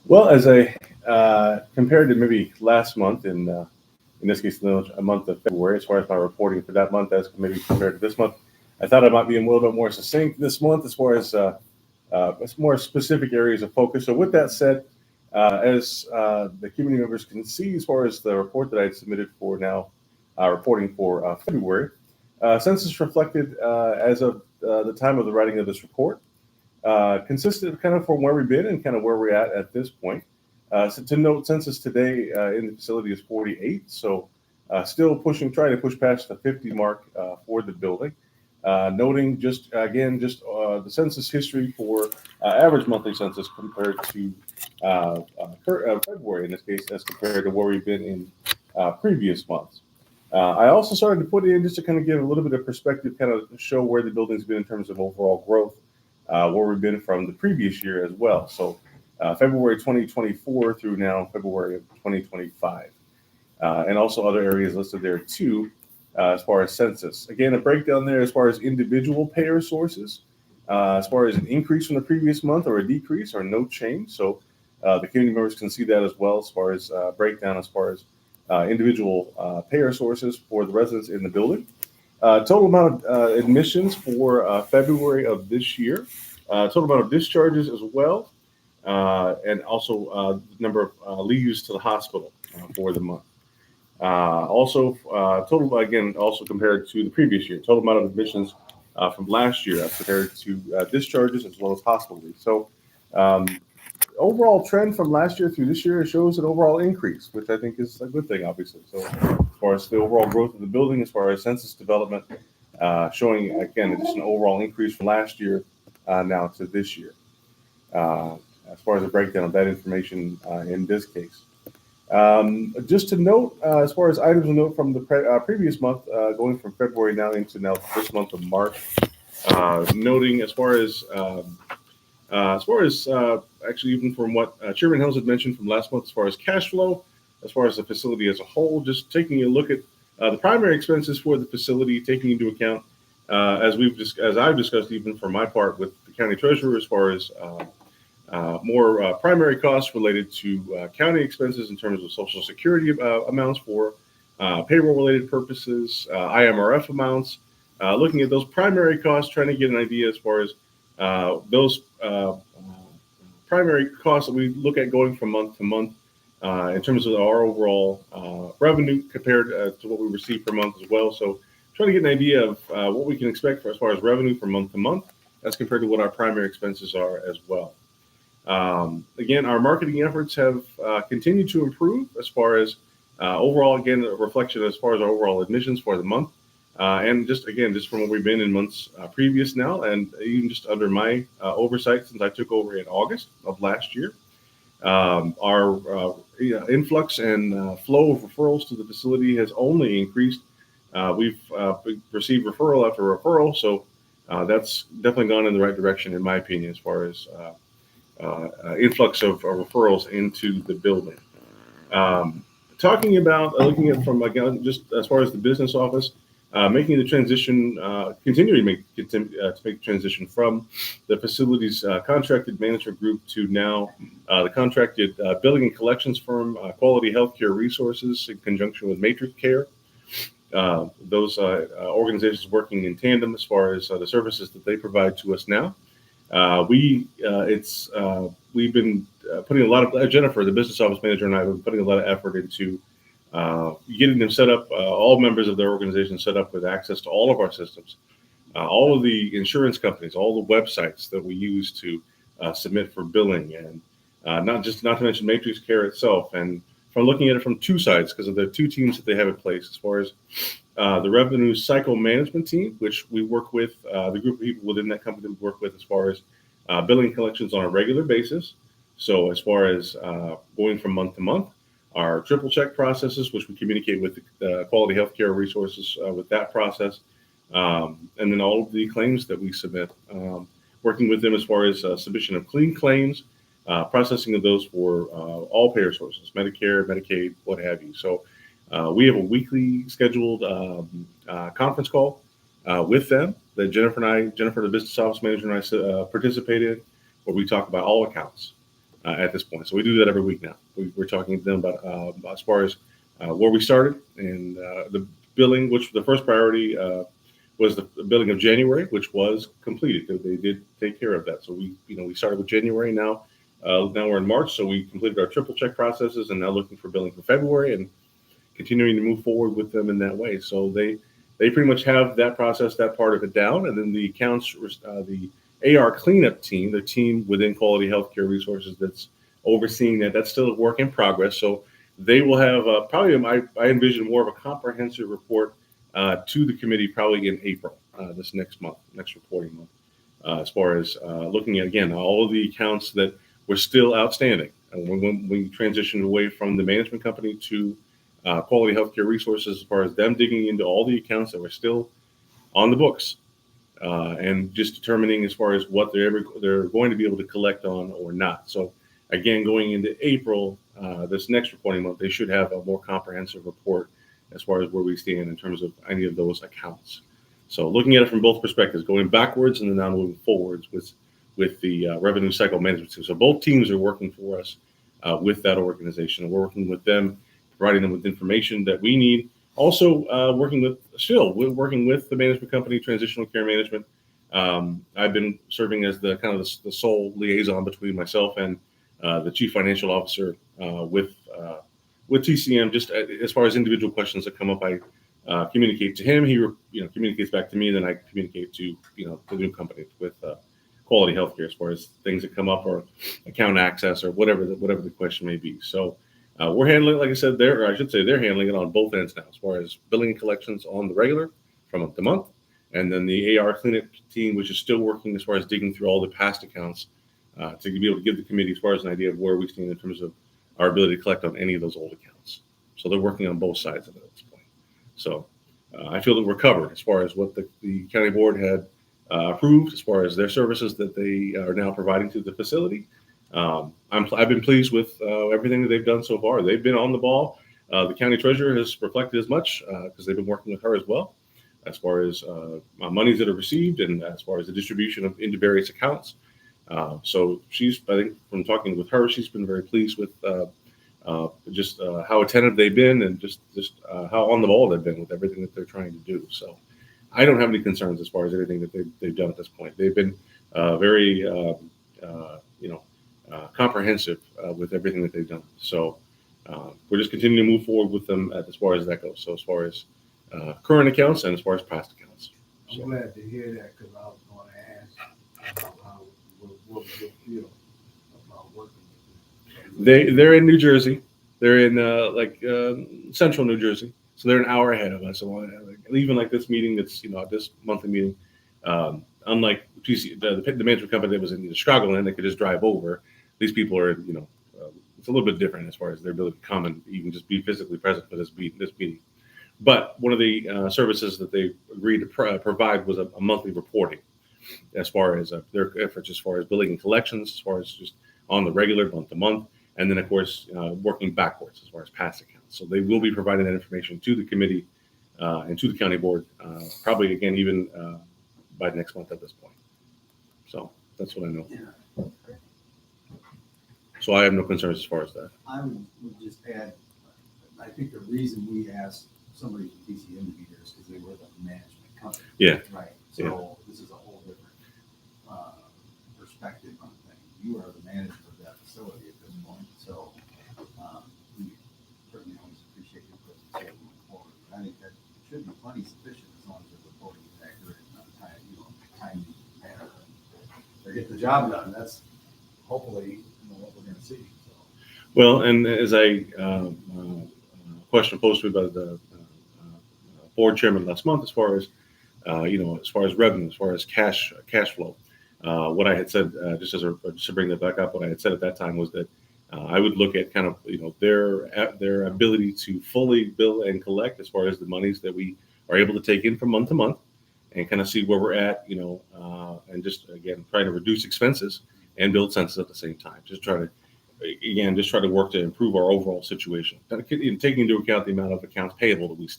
Well, as I compared to maybe last month, in this case, a month of February, as far as my reporting for that month, as maybe compared to this month, I thought I might be a little bit more succinct this month as far as more specific areas of focus. So, with that said, as the community members can see, as far as the report that I had submitted for now, reporting for February, census reflected as of the time of the writing of this report consistent kind of from where we've been and kind of where we're at this point. So to note, census today in the facility is 48, so still trying to push past the 50 mark for the building. Noting just again, just the census history for average monthly census compared to February in this case, as compared to where we've been in previous months. I also started to put in just to kind of give a little bit of perspective, kind of show where the building's been in terms of overall growth, where we've been from the previous year as well. So February 2024 through now February of 2025, and also other areas listed there too, as far as census. Again, a breakdown there as far as individual payer sources, as far as an increase from the previous month or a decrease or no change. So the community members can see that as well as far as breakdown as far as individual payer sources for the residents in the building. Total amount of admissions for February of this year, total amount of discharges as well, and also number of leaves to the hospital for the month. Also, total again, also compared to the previous year, total amount of admissions from last year as compared to discharges as well as hospital leaves. So, overall trend from last year through this year shows an overall increase, which I think is a good thing, obviously. So, as far as the overall growth of the building, as far as census development, showing again just an overall increase from last year now to this year. As far as a breakdown of that information in this case. Just to note, as far as items to note from the previous month, going from February now this month of March, noting as far as actually even from what Chairman Hills had mentioned from last month, as far as cash flow, as far as the facility as a whole, just taking a look at the primary expenses for the facility, taking into account as I've discussed even for my part with the county treasurer, as far as more primary costs related to county expenses in terms of Social Security amounts for payroll-related purposes, IMRF amounts, looking at those primary costs, trying to get an idea as far as those primary costs that we look at going from month to month in terms of our overall revenue compared to what we receive per month as well. So trying to get an idea of what we can expect as far as revenue from month to month as compared to what our primary expenses are as well. Again, our marketing efforts have continued to improve as far as overall, again, a reflection as far as our overall admissions for the month. And just from what we've been in months previous now, and even just under my oversight since I took over in August of last year, our influx and flow of referrals to the facility has only increased. We've received referral after referral, so that's definitely gone in the right direction, in my opinion, as far as influx of referrals into the building. Talking about looking at from again just as far as the business office, making the transition, continuing to make the transition from the facility's contracted management group to now the contracted billing and collections firm, Quality Healthcare Resources, in conjunction with Matrix Care. Those organizations working in tandem as far as the services that they provide to us now. We've been putting a lot of Jennifer, the business office manager, and I have been putting a lot of effort into getting them set up, all members of their organization set up with access to all of our systems, all of the insurance companies, all the websites that we use to submit for billing, and not to mention Matrix Care itself. And from looking at it from two sides, because of the two teams that they have in place, as far as the revenue cycle management team, which we work with, the group of people within that company that we work with as far as billing collections on a regular basis. So as far as going from month to month, our triple check processes, which we communicate with the Quality Healthcare Resources with that process, and then all of the claims that we submit, working with them as far as submission of clean claims, processing of those for all payer sources, Medicare, Medicaid, what have you. So we have a weekly scheduled conference call with them that Jennifer, the business office manager, and I participate in, where we talk about all accounts. at this point. So we do that every week now. We're talking to them about as far as where we started and the billing, which the first priority was the billing of January, which was completed. They did take care of that. So we started with January. Now we're in March, so we completed our triple check processes, and now looking for billing for February and continuing to move forward with them in that way. So they pretty much have that process, that part of it down, and then the accounts, the AR cleanup team, the team within Quality Healthcare Resources that's overseeing that's still a work in progress. So they will have probably, I envision more of a comprehensive report to the committee probably in April, this next reporting month, as far as looking at, again, all of the accounts that were still outstanding. When we transitioned away from the management company to Quality Healthcare Resources, as far as them digging into all the accounts that were still on the books, and just determining as far as what they're going to be able to collect on or not. So again, going into April, this next reporting month, they should have a more comprehensive report as far as where we stand in terms of any of those accounts. So looking at it from both perspectives, going backwards and then now moving forwards with the revenue cycle management team. So both teams are working for us with that organization. We're working with them, providing them with information that we need. Also, working with the management company, Transitional Care Management. I've been serving as the kind of the sole liaison between myself and the chief financial officer with TCM. Just as far as individual questions that come up, I communicate to him. He communicates back to me, and then I communicate to the new company with Quality Healthcare as far as things that come up or account access or whatever the question may be. So. We're handling, like I said, they're handling it on both ends now, as far as billing and collections on the regular from month to month, and then the AR cleanup team, which is still working as far as digging through all the past accounts to be able to give the committee as far as an idea of where we stand in terms of our ability to collect on any of those old accounts. So they're working on both sides of it at this point. So I feel that we're covered as far as what the county board had approved as far as their services that they are now providing to the facility. I've been pleased with everything that they've done so far. They've been on the ball. The county treasurer has reflected as much because they've been working with her as well, as far as monies that are received and as far as the distribution into various accounts. So I think from talking with her, she's been very pleased with just how attentive they've been and just how on the ball they've been with everything that they're trying to do. So I don't have any concerns as far as anything that they've done at this point. They've been very comprehensive with everything that they've done. So we're just continuing to move forward with them as far as that goes. So as far as current accounts and as far as past accounts. I'm glad to hear that because I was going to ask what you feel about working with them. They're in New Jersey. They're in central New Jersey. So they're an hour ahead of us. So even like this meeting, that's this monthly meeting, unlike the management company that was in Chicago and they could just drive over. These people are, it's a little bit different as far as their ability to come and even just be physically present for this meeting. But one of the services that they agreed to provide was a monthly reporting as far as their efforts, as far as billing and collections, as far as just on the regular month to month, and then of course working backwards as far as past accounts. So they will be providing that information to the committee and to the county board, probably again even by next month at this point. So that's what I know. Yeah. So I have no concerns as far as that. I would just add, I think the reason we asked somebody from TCM to be here is because they were the management company. Yeah. Right. So this is a whole different perspective on things. You are the manager of that facility at this point. So we certainly always appreciate your presentation moving forward. I think that should be plenty sufficient as long as the reporting is accurate and on timely manner. They get the job done. That's hopefully what we're going to see. So. Well, and as a question posted by the board chairman last month, as far as as far as revenue, as far as cash flow, what I had said, just to bring that back up, what I had said at that time was that I would look at kind of their ability to fully bill and collect as far as the monies that we are able to take in from month to month, and kind of see where we're at, and just again try to reduce expenses and build census at the same time. Just try to work to improve our overall situation, taking into account the amount of accounts payable that it's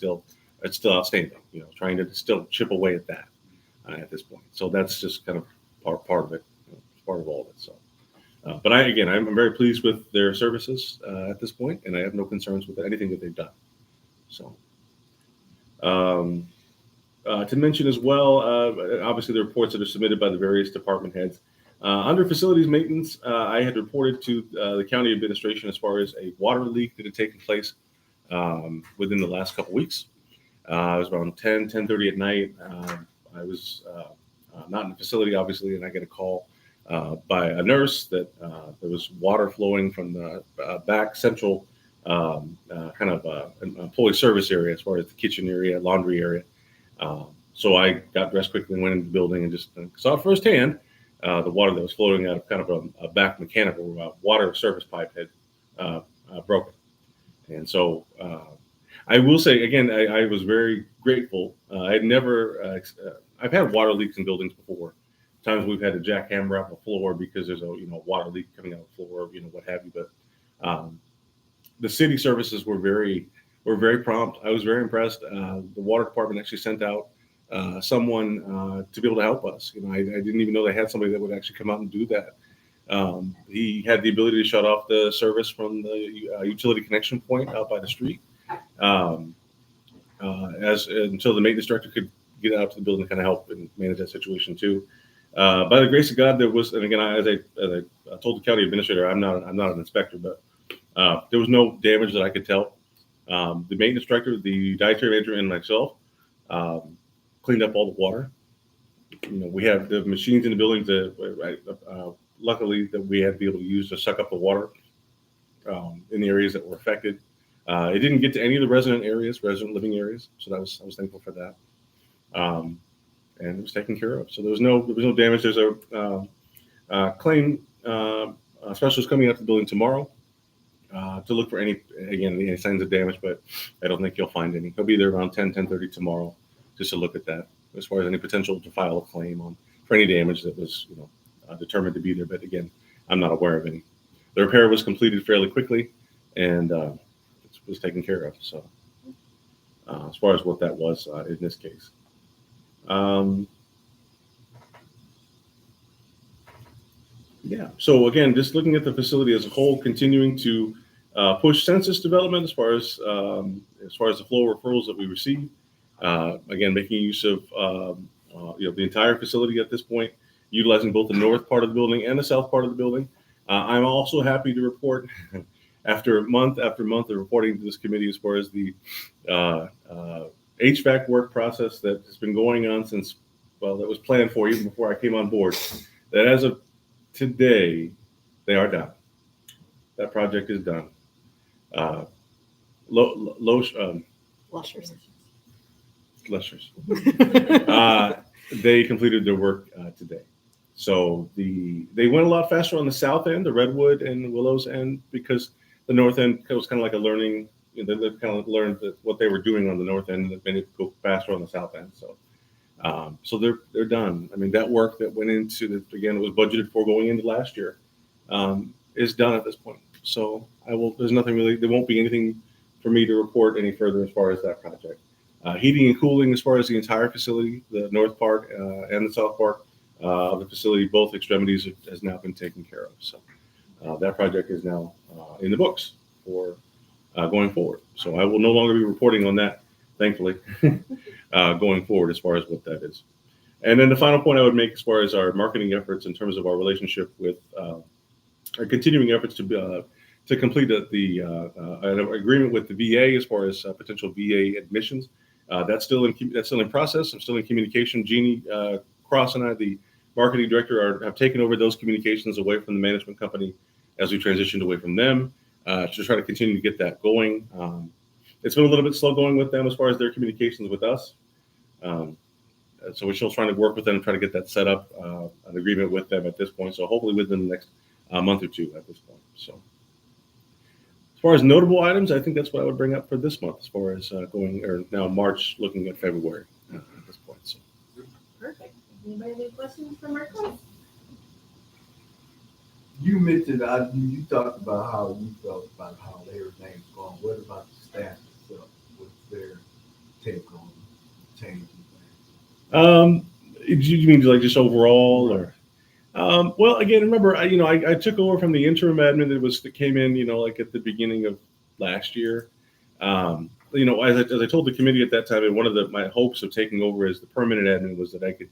still outstanding. Trying to still chip away at that at this point. So that's just kind of part of it, part of all of it. So But I'm very pleased with their services at this point, and I have no concerns with anything that they've done. So, um, to mention as well, obviously the reports that are submitted by the various department heads. Under facilities maintenance, I had reported to the county administration as far as a water leak that had taken place within the last couple weeks. It was around 10:30 at night. I was not in the facility, obviously, and I get a call by a nurse that there was water flowing from the back central kind of employee service area as far as the kitchen area, laundry area. So I got dressed quickly and went into the building and just saw firsthand the water that was flowing out of kind of a back mechanical water service pipe had broken. And so I will say again, I was very grateful. I had never, I've had water leaks in buildings before. Times we've had to jackhammer out the floor because there's a water leak coming out of the floor, what have you. But the city services were very prompt. I was very impressed. The water department actually sent out someone to be able to help us. I didn't even know they had somebody that would actually come out and do that. He had the ability to shut off the service from the utility connection point out by the street, as until the maintenance director could get out to the building and kind of help and manage that situation too. By the grace of God, there was, and again, as I told the county administrator, I'm not an inspector, but there was no damage that I could tell. The maintenance director, the dietary manager, and myself cleaned up all the water. We have the machines in the buildings that, luckily, that we had to be able to use to suck up the water in the areas that were affected. It didn't get to any of the resident living areas, so I was thankful for that. And it was taken care of. So there was no damage. There's a claim specialist coming out to the building tomorrow to look for any signs of damage, but I don't think he'll find any. He'll be there around 10:30 tomorrow just to look at that as far as any potential to file a claim for any damage that was determined to be there. But again, I'm not aware of any. The repair was completed fairly quickly, and it was taken care of. So as far as what that was in this case. So again, just looking at the facility as a whole, continuing to push census development as far as the flow of referrals that we receive. Again, making use of the entire facility at this point, utilizing both the north part of the building and the south part of the building. I'm also happy to report after month after month of reporting to this committee as far as the HVAC work process that has been going on since, that was planned for even before I came on board, that as of today, they are done. That project is done. Lushers. They completed their work today. So they went a lot faster on the south end, the Redwood and Willows end, because the north end was kind of like a learning. They kind of learned that what they were doing on the north end, and they go faster on the south end. So they're done. I mean, that work that went into again, it was budgeted for going into last year, is done at this point. So there's nothing really. There won't be anything for me to report any further as far as that project. Heating and cooling as far as the entire facility, the north part and the south part of the facility, both extremities has now been taken care of. So that project is now in the books for going forward. So I will no longer be reporting on that, thankfully, going forward as far as what that is. And then the final point I would make as far as our marketing efforts in terms of our relationship with our continuing efforts to complete an agreement with the VA as far as potential VA admissions. That's still in process. I'm still in communication. Jeannie Cross and I, the marketing director, have taken over those communications away from the management company as we transitioned away from them to try to continue to get that going. It's been a little bit slow going with them as far as their communications with us. So we're still trying to work with them and try to get that set up, an agreement with them at this point. So hopefully within the next month or two at this point. So as far as notable items, I think that's what I would bring up for this month as far as now March, looking at February at this point. So. Perfect. Anybody have any questions for Marcos? You mentioned, you talked about how you felt about how everything's going. What about the staff itself? What's their take on changing things? You mean like just overall, or Well, again, remember, I took over from the interim admin that came in, like at the beginning of last year. As I told the committee at that time, and one of my hopes of taking over as the permanent admin was that I could,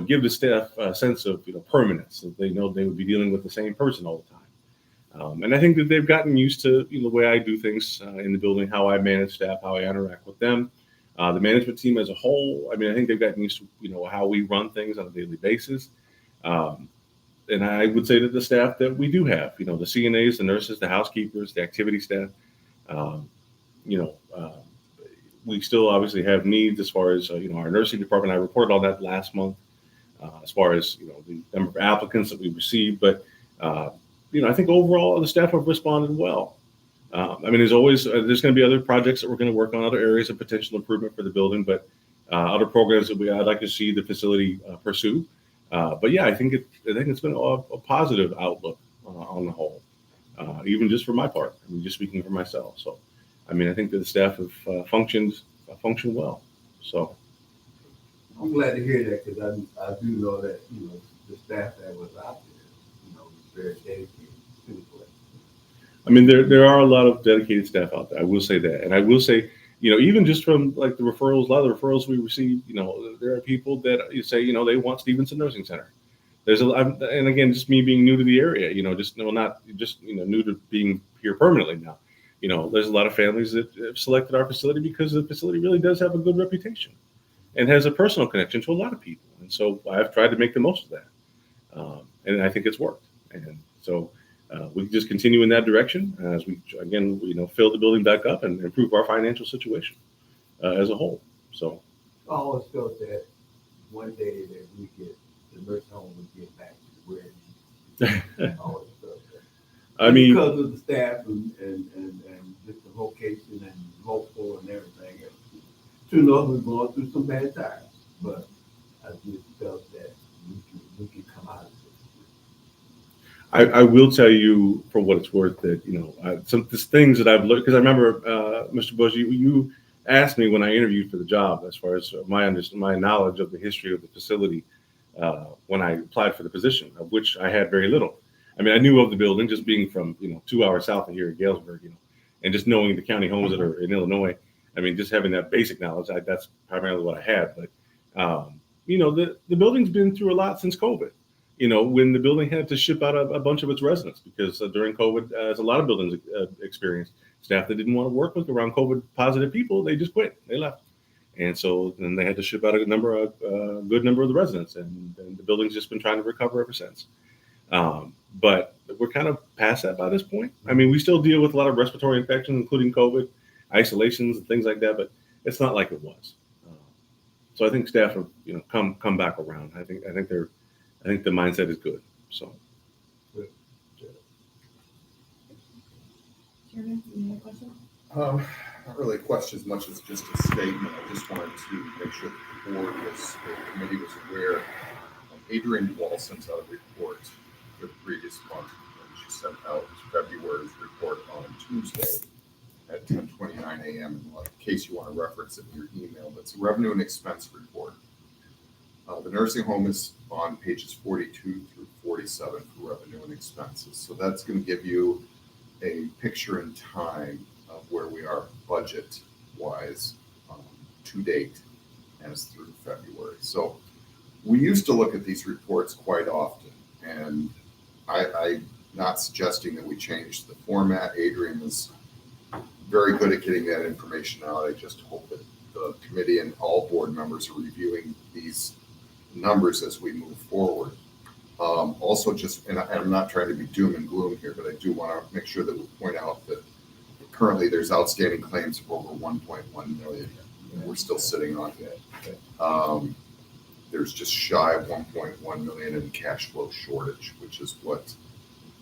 give the staff a sense of, permanence, so they know they would be dealing with the same person all the time. And I think that they've gotten used to, the way I do things in the building, how I manage staff, how I interact with them. The management team as a whole, I mean, I think they've gotten used to, how we run things on a daily basis. Um, and I would say that the staff that we do have, the CNAs, the nurses, the housekeepers, the activity staff, um, you know, uh, we still obviously have needs as far as, our nursing department. I reported on that last month as far as, the number of applicants that we received. But, I think overall the staff have responded well. I mean, there's going to be other projects that we're going to work on, other areas of potential improvement for the building, but other programs that I'd like to see the facility pursue. But yeah, I think it's been a positive outlook on the whole, even just for my part. I mean, just speaking for myself. So, I mean, I think that the staff have functioned well. So, I'm glad to hear that because I do know that, the staff that was out there, was very dedicated to the place. I mean, there are a lot of dedicated staff out there. I will say that, and I will say, even just from like the referrals, a lot of the referrals we receive, there are people that you say, they want Stephenson Nursing Center. And again, just me being new to the area, just not just new to being here permanently now. There's a lot of families that have selected our facility because the facility really does have a good reputation and has a personal connection to a lot of people. And so I've tried to make the most of that, and I think it's worked. And so we just continue in that direction as we again, fill the building back up and improve our financial situation as a whole. So I always felt that one day that the nursing home would get back to where it needs to be. I always felt that. I mean, because of the staff and just the location and local and everything. True enough, we're going through some bad times, but I just felt that we could come out of it. I will tell you for what it's worth that some things that I've looked because I remember Mr. Bush, you asked me when I interviewed for the job as far as my knowledge of the history of the facility when I applied for the position, of which I had very little. I mean, I knew of the building just being from 2 hours south of here in Galesburg, and just knowing the county homes that are in Illinois. I mean, just having that basic knowledge, that's primarily what I had. But the building's been through a lot since COVID. When the building had to ship out a bunch of its residents because during COVID, as a lot of buildings experienced, staff that didn't want to work with around COVID positive people, they just quit, they left. And so then they had to ship out a good number of the residents, and the building's just been trying to recover ever since. But we're kind of past that by this point. I mean, we still deal with a lot of respiratory infections, including COVID, isolations, and things like that, but it's not like it was. So I think staff have come back around. I think the mindset is good. So. Chairman, any other questions? Not really a question as much as just a statement. I just wanted to make sure that the committee was aware. Adrienne Wall sent out a report for the previous month, and she sent out February's report on Tuesday at 10:29 a.m. In case you want to reference it in your email, it's a revenue and expense report. The nursing home is on pages 42 through 47 for revenue and expenses. So that's going to give you a picture in time of where we are budget-wise to date as through February. So we used to look at these reports quite often, and I'm not suggesting that we change the format. Adrienne is very good at getting that information out. I just hope that the committee and all board members are reviewing these numbers as we move forward. Also, and I'm not trying to be doom and gloom here, but I do want to make sure that we point out that currently there's outstanding claims of over 1.1 million. And we're still sitting on that. There's just shy of 1.1 million in cash flow shortage, which is what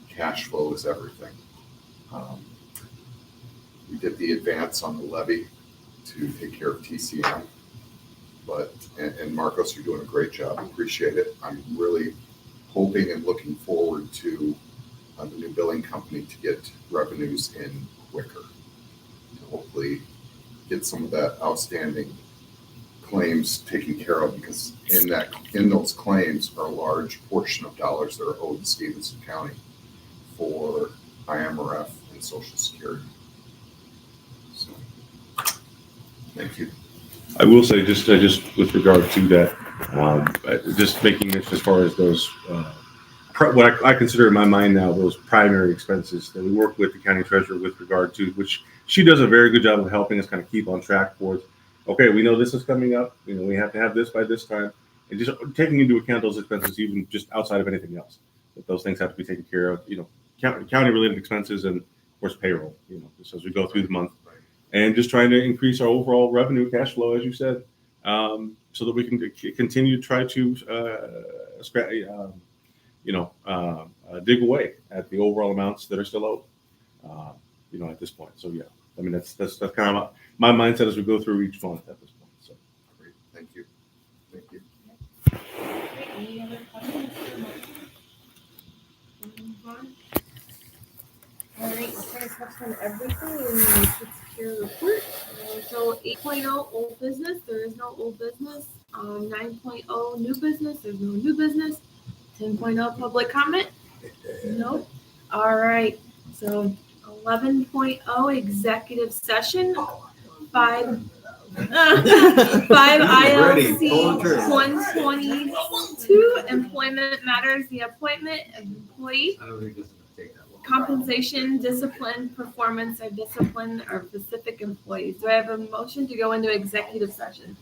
cash flow is everything. We did the advance on the levy to take care of TCM. And Marcos, you're doing a great job. Appreciate it. I'm really hoping and looking forward to the new billing company to get revenues in quicker, to hopefully get some of that outstanding claims taken care of, because in those claims are a large portion of dollars that are owed to Stephenson County for IMRF and Social Security. So, thank you. I will say just with regard to that, just making it as far as those, what I consider in my mind now, those primary expenses that we work with the county treasurer with regard to, which she does a very good job of helping us kind of keep on track towards, okay, we know this is coming up, we have to have this by this time, and just taking into account those expenses, even just outside of anything else, that those things have to be taken care of, county related expenses and of course payroll, just as we go through the month. And just trying to increase our overall revenue cash flow, as you said, so that we can continue to try to, dig away at the overall amounts that are still owed, at this point. So yeah, I mean that's kind of my mindset as we go through each month at this point. So Great, thank you. Thank you. Any other questions? Move on. All right, we're trying to touch on everything in the secure report. So 8.0 old business, there is no old business. 9.0 new business, there's no new business. 10.0 public comment, no. All right, so 11.0 executive session. 5 ILC 122 employment matters, the appointment of employee, I don't think this is gonna take that long. compensation, discipline, performance, or discipline or specific employees. Do I have a motion to go into executive session?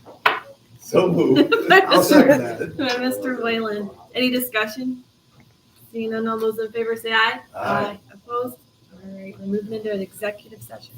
So moved. I'll second that. By Mr. Whalen. Any discussion? Seeing none, all those in favor say aye. Aye. Opposed? All right, we're moving into an executive session.